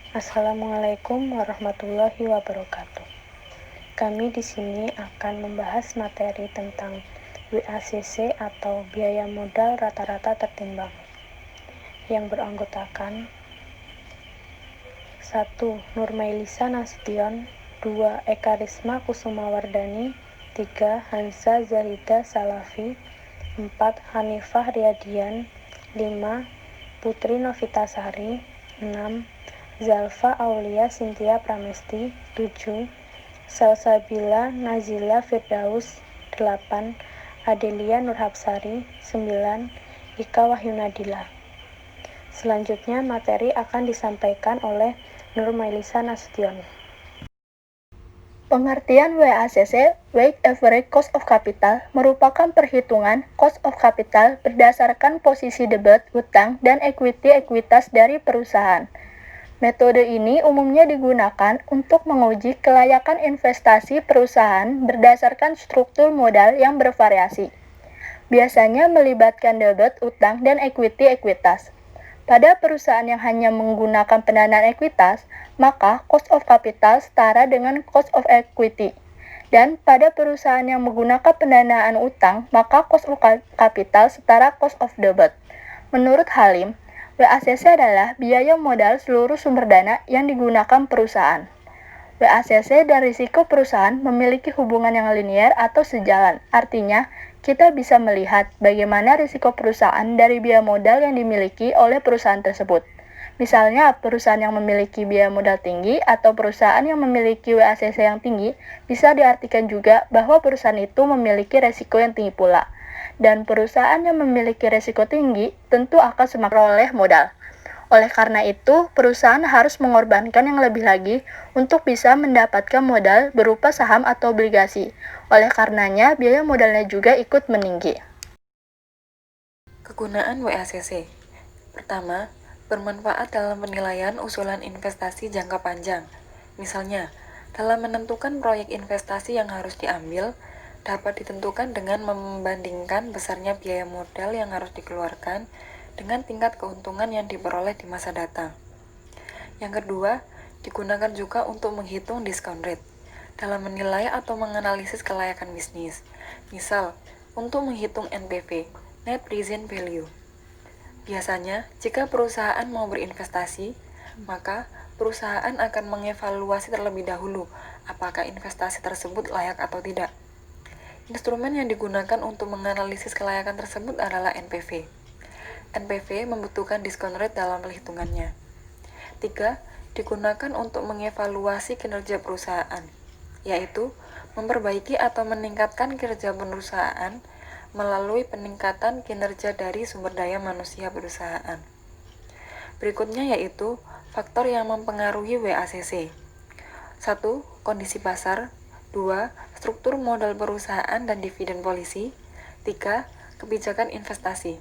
Assalamualaikum warahmatullahi wabarakatuh. Kami di sini akan membahas materi tentang WACC atau biaya modal rata-rata tertimbang yang beranggotakan 1. Nurmailisa Nasution, 2. Eka Risma Kusumawardani, 3. Hansa Zahida Salafi, 4. Hanifah Riyadian, 5. Putri Novitasari, 6. Zalfa Aulia Cynthia Pramesti, 7. Salsabila Nazila Firdaus, 8. Adelia Nurhapsari, 9. Ika Wahyunadila. Selanjutnya materi akan disampaikan oleh Nurmailisa Nasution. Pengertian WACC, Weighted Average Cost of Capital, merupakan perhitungan cost of capital berdasarkan posisi debt, utang, dan ekuitas dari perusahaan. Metode ini umumnya digunakan untuk menguji kelayakan investasi perusahaan berdasarkan struktur modal yang bervariasi. Biasanya melibatkan debt, utang, dan ekuitas. Pada perusahaan yang hanya menggunakan pendanaan ekuitas, maka cost of capital setara dengan cost of equity. Dan pada perusahaan yang menggunakan pendanaan utang, maka cost of capital setara cost of debt. Menurut Halim, WACC adalah biaya modal seluruh sumber dana yang digunakan perusahaan. WACC dan risiko perusahaan memiliki hubungan yang linear atau sejalan. Artinya, kita bisa melihat bagaimana risiko perusahaan dari biaya modal yang dimiliki oleh perusahaan tersebut. Misalnya, perusahaan yang memiliki biaya modal tinggi atau perusahaan yang memiliki WACC yang tinggi bisa diartikan juga bahwa perusahaan itu memiliki risiko yang tinggi pula. Dan perusahaan yang memiliki risiko tinggi tentu akan semakin memperoleh modal. Oleh karena itu, perusahaan harus mengorbankan yang lebih lagi untuk bisa mendapatkan modal berupa saham atau obligasi. Oleh karenanya, biaya modalnya juga ikut meninggi. Kegunaan WACC. Pertama, bermanfaat dalam penilaian usulan investasi jangka panjang. Misalnya, dalam menentukan proyek investasi yang harus diambil, dapat ditentukan dengan membandingkan besarnya biaya modal yang harus dikeluarkan dengan tingkat keuntungan yang diperoleh di masa datang. Yang kedua, digunakan juga untuk menghitung discount rate dalam menilai atau menganalisis kelayakan bisnis. Misal, untuk menghitung NPV, Net Present Value. Biasanya, jika perusahaan mau berinvestasi, maka perusahaan akan mengevaluasi terlebih dahulu apakah investasi tersebut layak atau tidak. Instrumen yang digunakan untuk menganalisis kelayakan tersebut adalah NPV. NPV membutuhkan discount rate dalam perhitungannya. 3. Digunakan untuk mengevaluasi kinerja perusahaan, yaitu memperbaiki atau meningkatkan kinerja perusahaan melalui peningkatan kinerja dari sumber daya manusia perusahaan. Berikutnya yaitu faktor yang mempengaruhi WACC. 1. Kondisi pasar. 2. Struktur modal perusahaan dan dividen polisi. 3. Kebijakan investasi.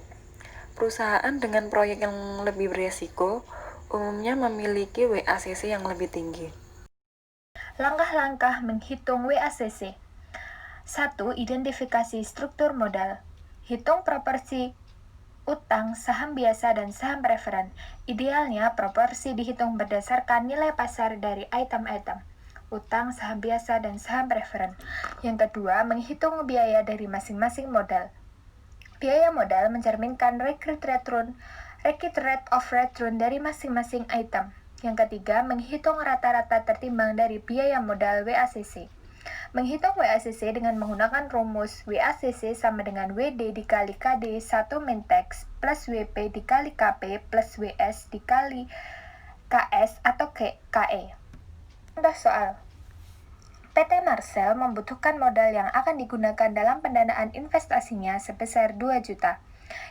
Perusahaan dengan proyek yang lebih beresiko umumnya memiliki WACC yang lebih tinggi. Langkah-langkah menghitung WACC. 1. Identifikasi struktur modal. Hitung proporsi utang, saham biasa, dan saham preferen. Idealnya, proporsi dihitung berdasarkan nilai pasar dari item-item utang, saham biasa, dan saham preferen. Yang kedua, menghitung biaya dari masing-masing modal. Biaya modal mencerminkan required rate of return dari masing-masing item. Yang ketiga, menghitung rata-rata tertimbang dari biaya modal WACC. Menghitung WACC dengan menggunakan rumus WACC sama dengan WD dikali KD 1 min Tax plus WP dikali KP plus WS dikali KS atau KE. Contoh soal. PT Marcel membutuhkan modal yang akan digunakan dalam pendanaan investasinya sebesar 2 juta,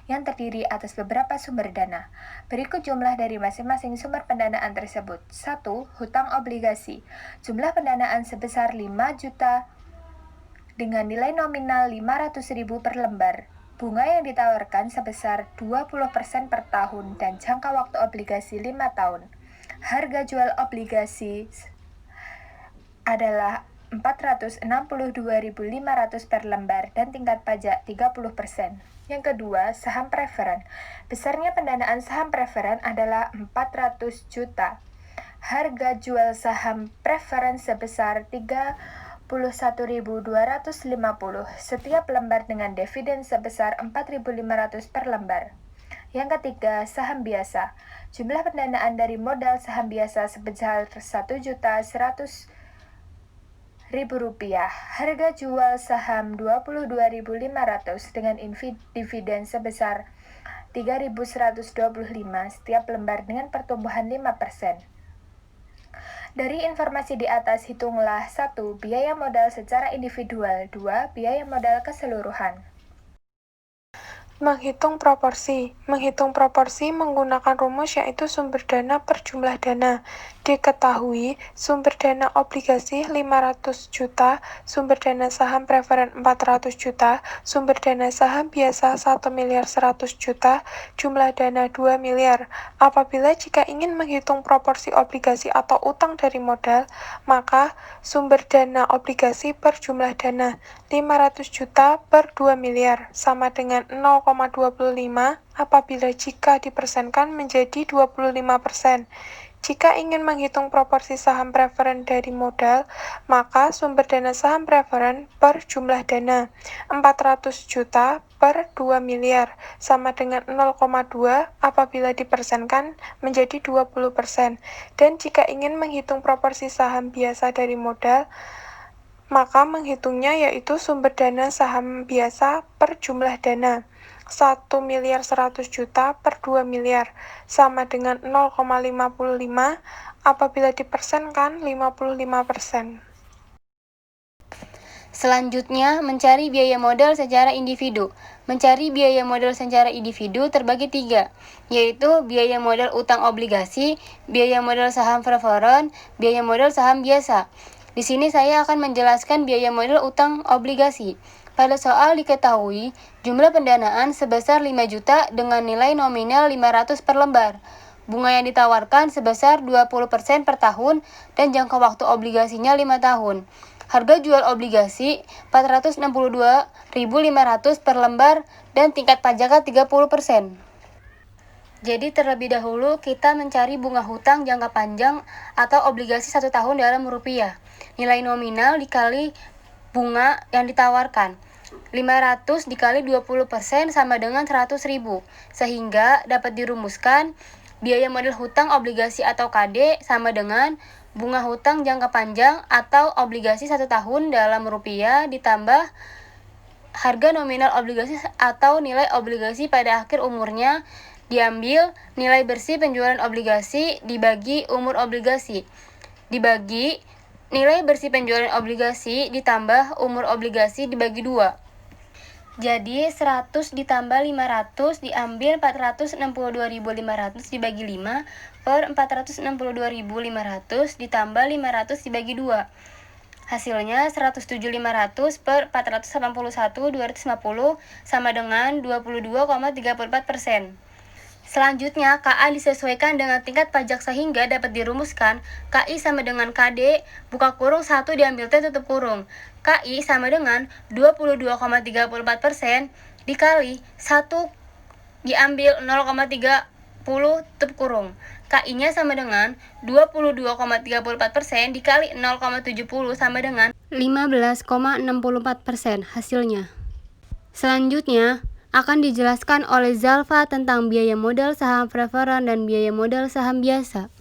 yang terdiri atas beberapa sumber dana. Berikut jumlah dari masing-masing sumber pendanaan tersebut. 1. Hutang obligasi. Jumlah pendanaan sebesar 5 juta dengan nilai nominal 500.000 per lembar. Bunga yang ditawarkan sebesar 20% per tahun dan jangka waktu obligasi 5 tahun. Harga jual obligasi adalah 462.500 per lembar dan tingkat pajak 30%. Yang kedua, saham preferen. Besarnya pendanaan saham preferen adalah 400 juta. harga jual saham preferen sebesar 31.250 setiap lembar dengan dividen sebesar 4.500 per lembar. Yang ketiga, saham biasa. Jumlah pendanaan dari modal saham biasa sebesar Rp1.100.000. Harga jual saham 22.500 dengan dividen sebesar 3.125 setiap lembar dengan pertumbuhan 5%. Dari informasi di atas, hitunglah 1. Biaya modal secara individual. 2. Biaya modal keseluruhan. Menghitung proporsi. Menghitung proporsi menggunakan rumus yaitu sumber dana per jumlah dana. Diketahui sumber dana obligasi 500 juta, sumber dana saham preferen 400 juta, sumber dana saham biasa 1 miliar 100 juta, jumlah dana 2 miliar. Apabila jika ingin menghitung proporsi obligasi atau utang dari modal, maka sumber dana obligasi per jumlah dana 500 juta per 2 miliar sama dengan 0,25 apabila jika dipersenkan menjadi 25%. Jika ingin menghitung proporsi saham preferen dari modal, maka sumber dana saham preferen per jumlah dana 400 juta per 2 miliar sama dengan 0,2 apabila dipersenkan menjadi 20%. Dan jika ingin menghitung proporsi saham biasa dari modal, maka menghitungnya yaitu sumber dana saham biasa per jumlah dana 1 miliar 100 juta per 2 miliar sama dengan 0,55 apabila dipersenkan 55%. Selanjutnya, mencari biaya modal secara individu. Mencari biaya modal secara individu terbagi 3, yaitu biaya modal utang obligasi, biaya modal saham preferen, biaya modal saham biasa. Di sini saya akan menjelaskan biaya modal utang obligasi. Pada soal diketahui jumlah pendanaan sebesar 5 juta dengan nilai nominal 500 per lembar. Bunga yang ditawarkan sebesar 20% per tahun dan jangka waktu obligasinya 5 tahun. Harga jual obligasi 462.500 per lembar dan tingkat pajaknya 30%. Jadi terlebih dahulu kita mencari bunga hutang jangka panjang atau obligasi 1 tahun dalam rupiah. Nilai nominal dikali bunga yang ditawarkan. 500 dikali 20% sama dengan 100.000. Sehingga dapat dirumuskan biaya modal hutang obligasi atau KD sama dengan bunga hutang jangka panjang atau obligasi 1 tahun dalam rupiah ditambah harga nominal obligasi atau nilai obligasi pada akhir umurnya diambil nilai bersih penjualan obligasi dibagi umur obligasi dibagi nilai bersih penjualan obligasi ditambah umur obligasi dibagi 2. Jadi 100 ditambah 500 diambil 462.500 dibagi 5 per 462.500 ditambah 500 dibagi 2. Hasilnya 107.500 per 481.250 sama dengan 22,34%. Selanjutnya, KA disesuaikan dengan tingkat pajak sehingga dapat dirumuskan KI sama dengan KD, buka kurung 1 diambil T tutup kurung. KI sama dengan 22,34% dikali 1 diambil 0,30 tutup kurung. KI-nya sama dengan 22,34% dikali 0,70 sama dengan 15,64% hasilnya. Selanjutnya, akan dijelaskan oleh Zalfa tentang biaya modal saham preferen dan biaya modal saham biasa.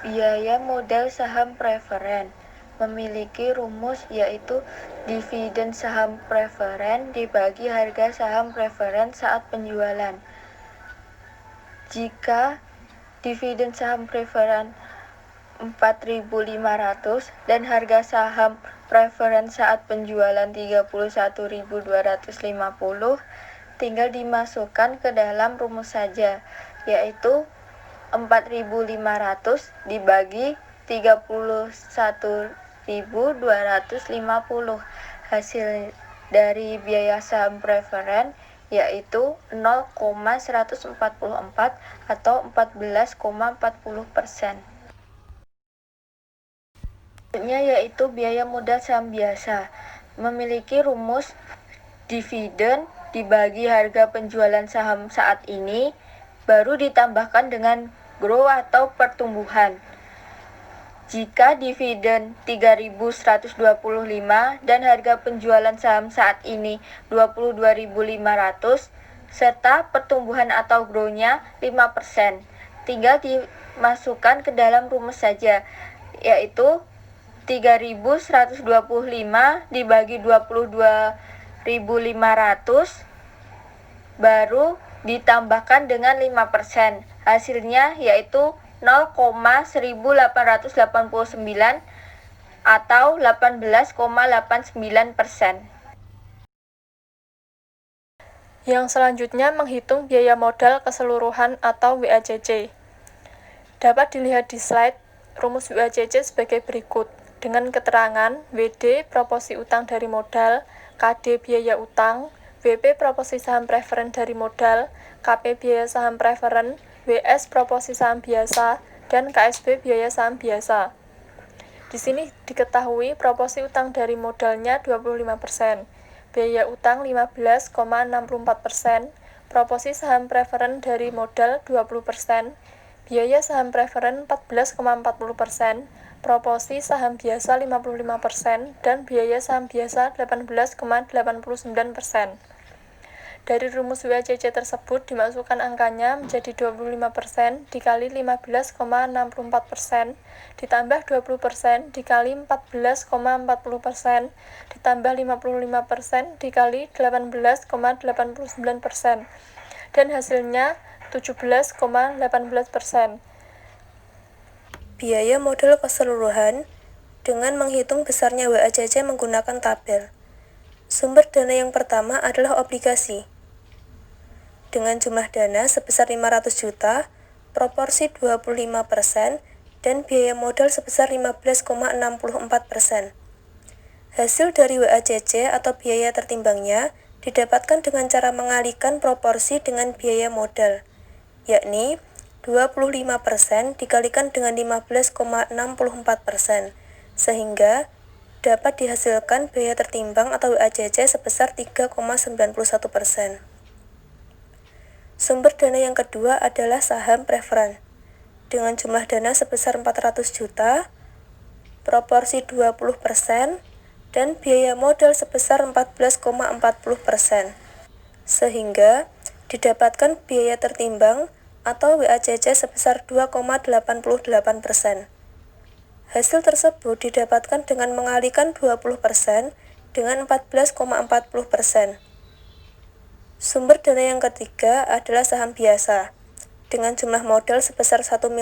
Biaya modal saham preferen memiliki rumus yaitu dividen saham preferen dibagi harga saham preferen saat penjualan. Jika dividen saham preferen 4.500 dan harga saham preferen saat penjualan 31.250, tinggal dimasukkan ke dalam rumus saja, yaitu 4.500 dibagi 31.250. Hasil dari biaya saham preferen yaitu 0,144 atau 14,40%. Yaitu biaya modal saham biasa memiliki rumus dividen dibagi harga penjualan saham saat ini baru ditambahkan dengan grow atau pertumbuhan. Jika dividen 3.125 dan harga penjualan saham saat ini 22.500 serta pertumbuhan atau grow-nya 5%, tinggal dimasukkan ke dalam rumus saja, yaitu 3.125 dibagi 22.500 baru ditambahkan dengan 5%. Hasilnya yaitu 0,1889 atau 18,89%. Yang selanjutnya menghitung biaya modal keseluruhan atau WACC. Dapat dilihat di slide rumus WACC sebagai berikut, dengan keterangan WD proporsi utang dari modal, KD biaya utang, WP proporsi saham preferen dari modal, KP biaya saham preferen, WS proporsi saham biasa, dan KSB biaya saham biasa. Di sini diketahui proporsi utang dari modalnya 25%, biaya utang 15,64%, proporsi saham preferen dari modal 20%, biaya saham preferen 14,40%, proporsi saham biasa 55%, dan biaya saham biasa 18,89%. Dari rumus WACC tersebut dimasukkan angkanya menjadi 25% dikali 15,64% ditambah 20% dikali 14,40% ditambah 55% dikali 18,89% dan hasilnya 17,18%. Biaya modal keseluruhan dengan menghitung besarnya WACC menggunakan tabel. Sumber dana yang pertama adalah obligasi. Dengan jumlah dana sebesar 500 juta, proporsi 25%, dan biaya modal sebesar 15,64%. Hasil dari WACC atau biaya tertimbangnya didapatkan dengan cara mengalihkan proporsi dengan biaya modal, yakni 25% dikalikan dengan 15,64%, sehingga dapat dihasilkan biaya tertimbang atau WACC sebesar 3,91%. Sumber dana yang kedua adalah saham preferen. Dengan jumlah dana sebesar 400 juta, proporsi 20%, dan biaya modal sebesar 14,40%, sehingga didapatkan biaya tertimbang atau WACC sebesar 2,88%. Hasil tersebut didapatkan dengan mengalihkan 20% dengan 14,40%. Sumber dana yang ketiga adalah saham biasa. Dengan jumlah modal sebesar 1.100.000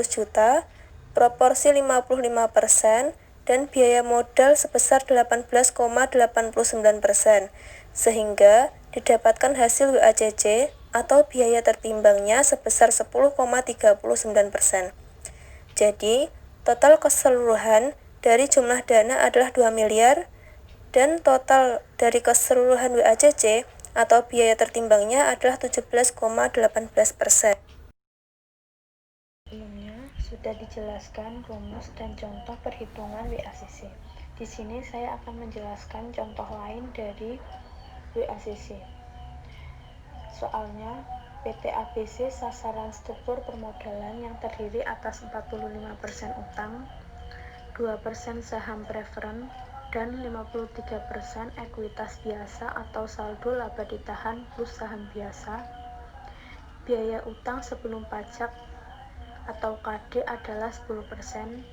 juta, proporsi 55%, dan biaya modal sebesar 18,89%, sehingga didapatkan hasil WACC atau biaya tertimbangnya sebesar 10,39%. Jadi, total keseluruhan dari jumlah dana adalah 2 miliar, dan total dari keseluruhan WACC atau biaya tertimbangnya adalah 17,18%. Sebelumnya sudah dijelaskan rumus dan contoh perhitungan WACC. Di sini saya akan menjelaskan contoh lain dari WACC. Soalnya, PT ABC sasaran struktur permodalan yang terdiri atas 45% utang, 2% saham preferen, dan 53% ekuitas biasa atau saldo laba ditahan plus saham biasa. Biaya utang sebelum pajak atau KD adalah 10%,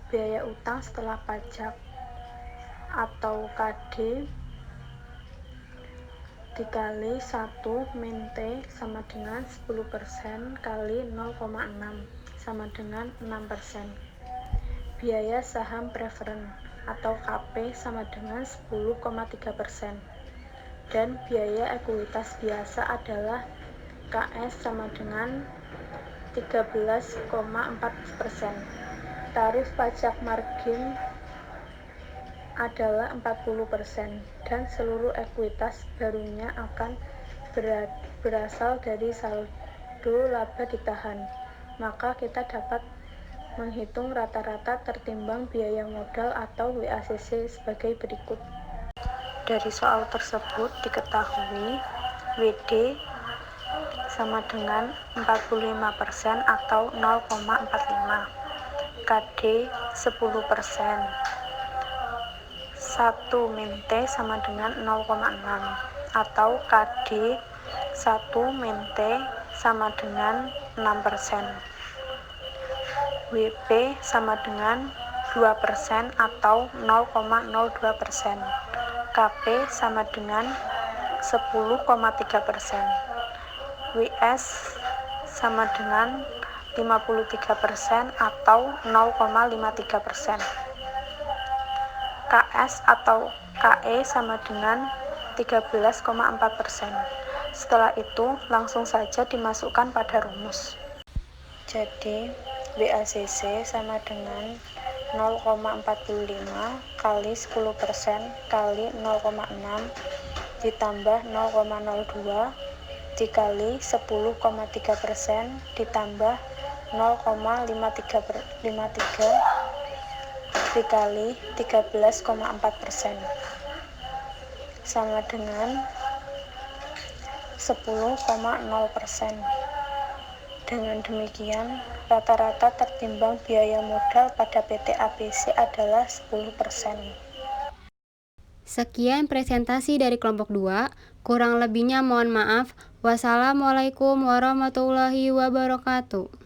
biaya utang setelah pajak atau KD dikali 1 min T sama dengan 10% kali 0,6 sama dengan 6%. Biaya saham preferen atau KP sama dengan 10,3%, dan biaya ekuitas biasa adalah KS sama dengan 13,4%. Tarif pajak margin adalah 40%, dan seluruh ekuitas barunya akan berasal dari saldo laba ditahan. Maka kita dapat menghitung rata-rata tertimbang biaya modal atau WACC sebagai berikut. Dari soal tersebut diketahui WD sama dengan 45% atau 0,45. KD 10%. 1 min T sama dengan 0,6 atau KD 1 min T sama dengan 6%. WP sama dengan 2% atau 0,02%. KP sama dengan 10,3%. WS sama dengan 53% atau 0,53%. KS atau KE sama dengan 13,4%. Setelah itu, langsung saja dimasukkan pada rumus. Jadi, BACC sama dengan 0,45 kali 10% kali 0,6 ditambah 0,02 dikali 10,3% ditambah 0,53 dikali 13,4% sama dengan 10,0%. Dengan demikian, rata-rata tertimbang biaya modal pada PT ABC adalah 10%. Sekian presentasi dari kelompok 2. Kurang lebihnya mohon maaf. Wassalamualaikum warahmatullahi wabarakatuh.